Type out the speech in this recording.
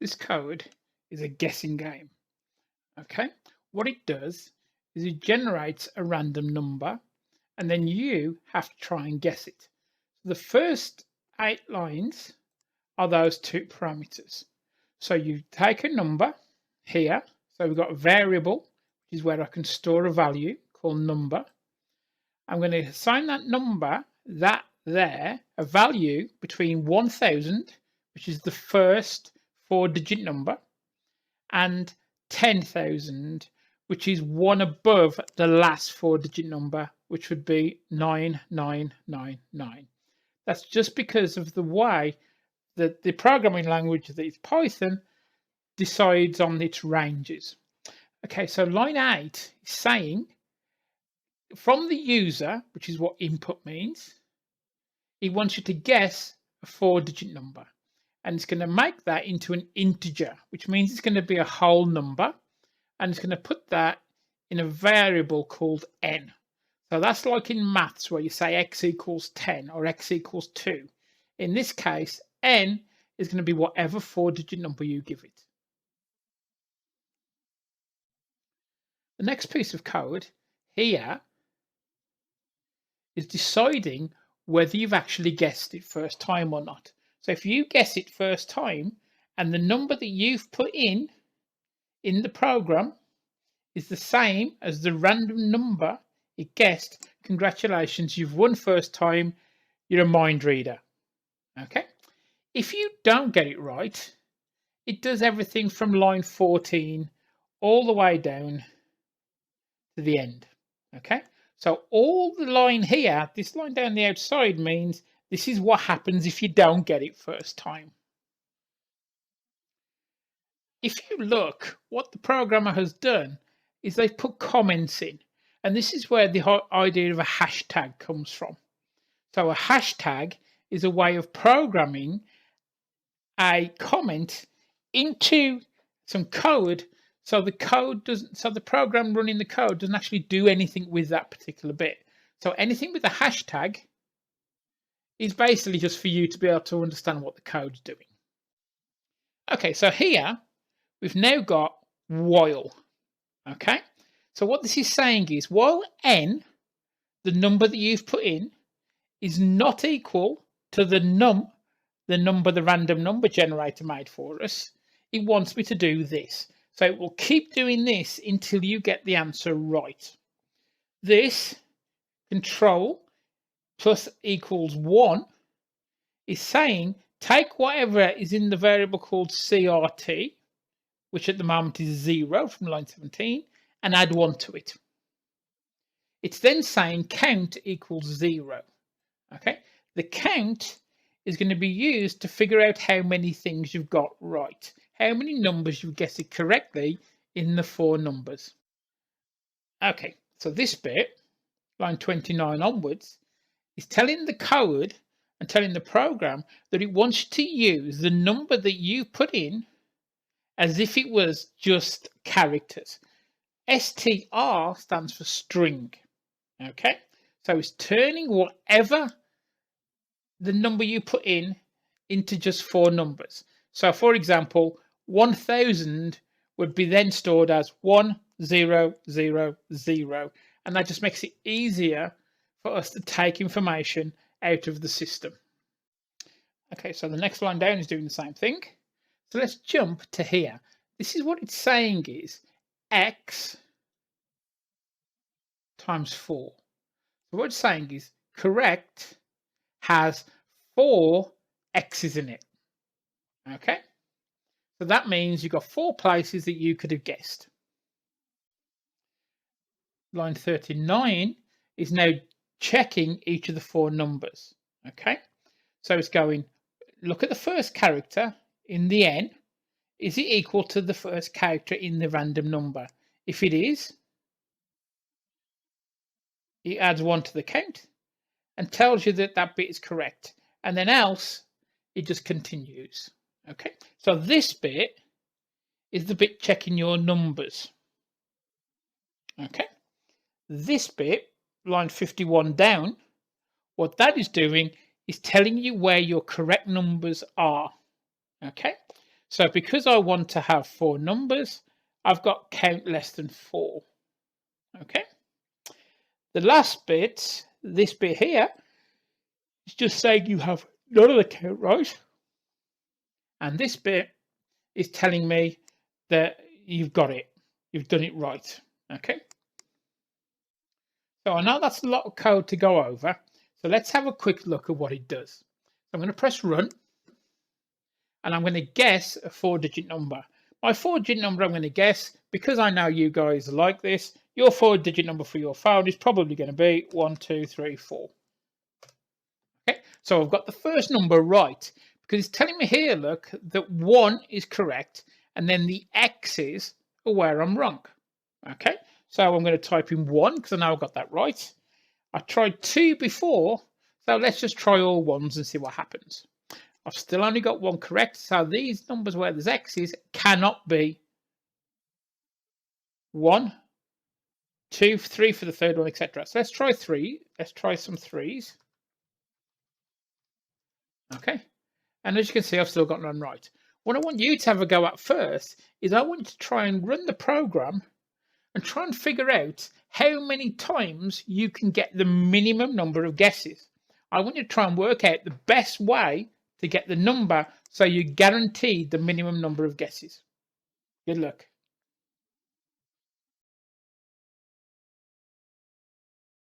This code is a guessing game. Okay, what it does is it generates a random number and then you have to try and guess it. The first 8 lines are those two parameters. So you take a number here. So we've got a variable, which is where I can store a value called number. I'm going to assign that number, that there, a value between 1000, which is the first 4-digit number, and 10,000, which is one above the last 4-digit number, which would be 9999. That's just because of the way that the programming language that is Python decides on its ranges. Okay, so line 8 is saying from the user, which is what input means, it wants you to guess a 4-digit number. And it's going to make that into an integer, which means it's going to be a whole number. And it's going to put that in a variable called n. So that's like in maths where you say x equals 10 or x equals 2. In this case, n is going to be whatever 4-digit number you give it. The next piece of code here is deciding whether you've actually guessed it first time or not. So if you guess it first time and the number that you've put in the program is the same as the random number it guessed, congratulations, you've won first time, you're a mind reader. Okay. If you don't get it right, it does everything from line 14 all the way down to the end. Okay. So all the line here, this line down the outside means this is what happens if you don't get it first time. If you look, what the programmer has done is they've put comments in. And this is where the whole idea of a hashtag comes from. So a hashtag is a way of programming a comment into some code so the program running the code doesn't actually do anything with that particular bit. So anything with a hashtag is basically just for you to be able to understand what the code's doing. Okay, so here we've now got while. Okay, so what this is saying is while n, the number that you've put in, is not equal to the number the random number generator made for us, it wants me to do this. So it will keep doing this until you get the answer right. This control plus equals 1 is saying take whatever is in the variable called CRT, which at the moment is 0 from line 17, and add 1 to it. It's then saying count equals 0. Okay, the count is going to be used to figure out how many things you've got right, how many numbers you've guessed it correctly in the 4 numbers. Okay, so this bit, line 29 onwards, is telling the code and telling the program that it wants to use the number that you put in as if it was just characters. str stands for string. Okay, so it's turning whatever the number you put in into just 4 numbers. So for example, 1000 would be then stored as 1000, and that just makes it easier for us to take information out of the system. Okay, so the next line down is doing the same thing. So let's jump to here. This is what it's saying is x times 4. So what it's saying is correct has 4 x's in it. Okay, so that means you've got 4 places that you could have guessed. Line 39 is now checking each of the 4 numbers. Okay, so it's going, look at the first character in the n. Is it equal to the first character in the random number? If it is, it adds 1 to the count and tells you that that bit is correct. And then else, it just continues. Okay, so this bit is the bit checking your numbers. Okay, this bit, line 51 down, what that is doing is telling you where your correct numbers are. Okay, So because I want to have 4 numbers, I've got count less than 4. Okay. The last bit, this bit here, is just saying you have none of the count right. And this bit is telling me that you've got it. You've done it right. Okay. So I know that's a lot of code to go over. So let's have a quick look at what it does. So I'm going to press run. And I'm going to guess a 4-digit number. My 4-digit number I'm going to guess, because I know you guys like this, your 4-digit number for your phone is probably going to be 1, 2, 3, 4. Okay, so I've got the first number right, because it's telling me here, look, that 1 is correct, and then the X's are where I'm wrong. Okay, so I'm going to type in 1, because I know I've got that right. I tried 2 before, so let's just try all 1s and see what happens. I've still only got 1 correct, so these numbers where there's X's cannot be 1, 2, 3 for the third one, etc. So let's try 3. Let's try some 3s. Okay, and as you can see, I've still got none right. What I want you to have a go at first is I want you to try and run the program and try and figure out how many times you can get the minimum number of guesses. I want you to try and work out the best way to get the number so you guarantee the minimum number of guesses. Good luck.